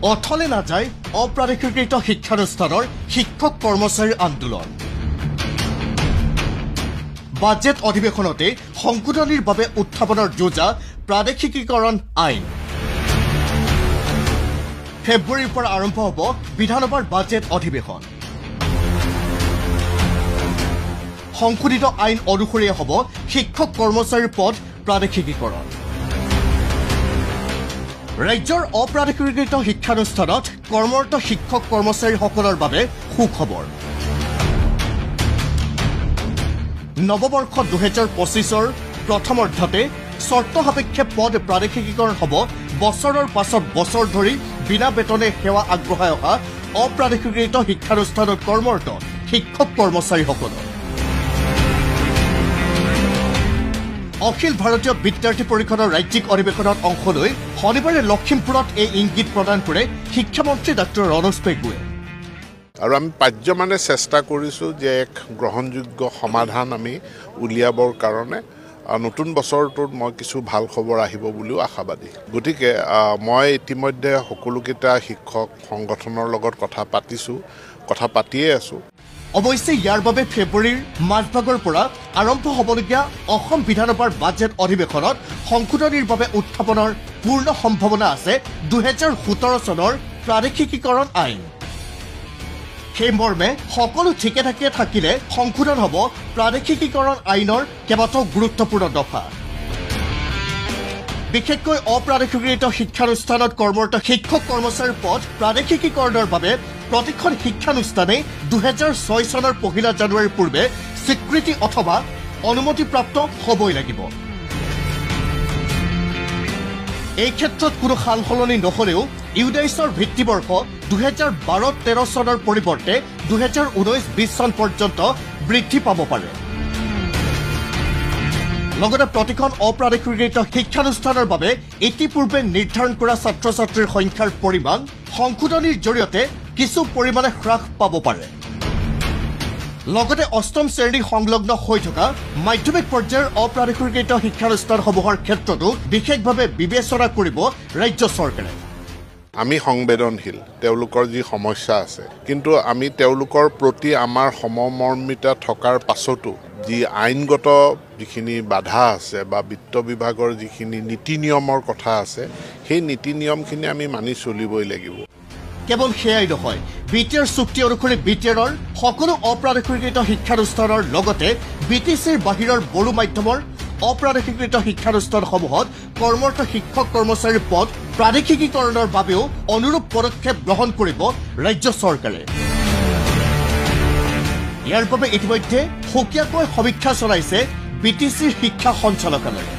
অথলে নাযায় অপ্ৰাদেশিকৃত শিক্ষানুষ্ঠানৰ শিক্ষক কৰ্মচাৰীৰ আন্দোলন। বাজেট অধিৱেশনতে সংশোধনীৰ বাবে উত্থাপনৰ যোজা প্ৰাদেশিকীকৰণ আইন। ফেব্ৰুৱাৰীৰ পৰা আৰম্ভ হ'ব বিধানসভাৰ বাজেট অধিৱেশন। সংশোধিত আইন অনুসৰিয়ে হ'ব শিক্ষক কৰ্মচাৰীৰ পদ প্ৰাদেশিকীকৰণ। ৰাজ্যৰ অপ্ৰাদেশিকৃত শিক্ষানুষ্ঠানত কৰ্মৰত শিক্ষক কৰ্মচাৰীসকলৰ বাবে সুখবৰ। নৱবৰ্ষ 2025ৰ প্ৰথম অৰ্ধতে চৰ্ত সাপেক্ষে পদ প্ৰাদেশিকীকৰণ হ'ব বছৰৰ পাছত বছৰ ধৰি বিনা বেতনে সেৱা আগবঢ়াই অহা অপ্ৰাদেশিকৃত শিক্ষানুষ্ঠানত কৰ্মৰত শিক্ষক কৰ্মচাৰীসকলৰ। অখিল ভাৰতীয় বিদ্যাৰ্থী পৰিষদৰ ৰাজ্যিক অধিৱেশনত অংশ লৈ শনিবাৰে লখিমপুৰত এই ইংগিত প্ৰদান কৰে শিক্ষামন্ত্ৰী ডাঃ ৰণোজ পেগুৱে। আৰু আমি পাৰ্যমানে চেষ্টা কৰিছোঁ যে এক গ্ৰহণযোগ্য সমাধান আমি উলিয়াবৰ কাৰণে নতুন বছৰটোত মই কিছু ভাল খবৰ আহিব বুলিও আশাবাদী। গতিকে মই ইতিমধ্যে সকলোকেইটা শিক্ষক সংগঠনৰ লগত কথা পাতিয়ে আছোঁ। অৱশ্যে ইয়াৰ বাবে ফেব্ৰুৱাৰীৰ মাজভাগৰ পৰা আৰম্ভ হ'বলগীয়া অসম বিধানসভাৰ বাজেট অধিৱেশনত সংশোধনীৰ বাবে উত্থাপনৰ পূৰ্ণ সম্ভাৱনা আছে 2017 চনৰ প্ৰাদেশিকীকৰণ আইন। সেই মৰ্মে সকলো ঠিকে ঠাকে থাকিলে সংশোধন হ'ব প্ৰাদেশিকীকৰণ আইনৰ কেইবাটাও গুৰুত্বপূৰ্ণ দফা। বিশেষকৈ অপ্ৰাদেশিকৃত শিক্ষানুষ্ঠানত কৰ্মৰত শিক্ষক কৰ্মচাৰীৰ পদ প্ৰাদেশিকীকৰণৰ বাবে প্ৰতিখন শিক্ষানুষ্ঠানেই 2006 চনৰ 1 জানুৱাৰীৰ পূৰ্বে স্বীকৃতি অথবা অনুমতিপ্ৰাপ্ত হ'বই লাগিব। এই ক্ষেত্ৰত কোনো সাল সলনি নহ'লেও ইউডাইছৰ ভিত্তিবৰ্ষ 2012-13 চনৰ পৰিৱৰ্তে 2019-20 চন পৰ্যন্ত বৃদ্ধি পাব পাৰে। লগতে প্ৰতিখন অপ্ৰাদেশিকৃত শিক্ষানুষ্ঠানৰ বাবে ইতিপূৰ্বে নিৰ্ধাৰণ কৰা ছাত্ৰ ছাত্ৰীৰ সংখ্যাৰ পৰিমাণ সংশোধনীৰ জৰিয়তে কিছু পৰিমাণে হ্ৰাস পাব পাৰে। লগতে অষ্টম শ্ৰেণী সংলগ্ন হৈ থকা মাধ্যমিক পৰ্যায়ৰ অপ্ৰাদেশিকৃত শিক্ষানুষ্ঠানসমূহৰ ক্ষেত্ৰতো বিশেষভাৱে বিবেচনা কৰিব ৰাজ্য চৰকাৰে। আমি সংবেদনশীল, তেওঁলোকৰ যি সমস্যা আছে, কিন্তু আমি তেওঁলোকৰ প্ৰতি আমাৰ সমমৰ্মিতা থকাৰ পাছতো যি আইনগত যিখিনি বাধা আছে বা বিত্ত বিভাগৰ যিখিনি নীতি নিয়মৰ কথা আছে, সেই নীতি নিয়মখিনি আমি মানি চলিবই লাগিব। কেৱল সেয়াই নহয়, BTR চুক্তি অনুসৰি BTRৰ সকলো অপ্ৰাদেশিকৃত শিক্ষানুষ্ঠানৰ লগতে BTCৰ বাহিৰৰ বড়ো মাধ্যমৰ অপ্ৰাদেশিকৃত শিক্ষানুষ্ঠানসমূহত কৰ্মৰত শিক্ষক কৰ্মচাৰীৰ পদ প্ৰাদেশিকীকৰণৰ বাবেও অনুৰূপ পদক্ষেপ গ্ৰহণ কৰিব ৰাজ্য চৰকাৰে। ইয়াৰ বাবে ইতিমধ্যে সুকীয়াকৈ সমীক্ষা চলাইছে BTCৰ শিক্ষা সঞ্চালকালয়ে।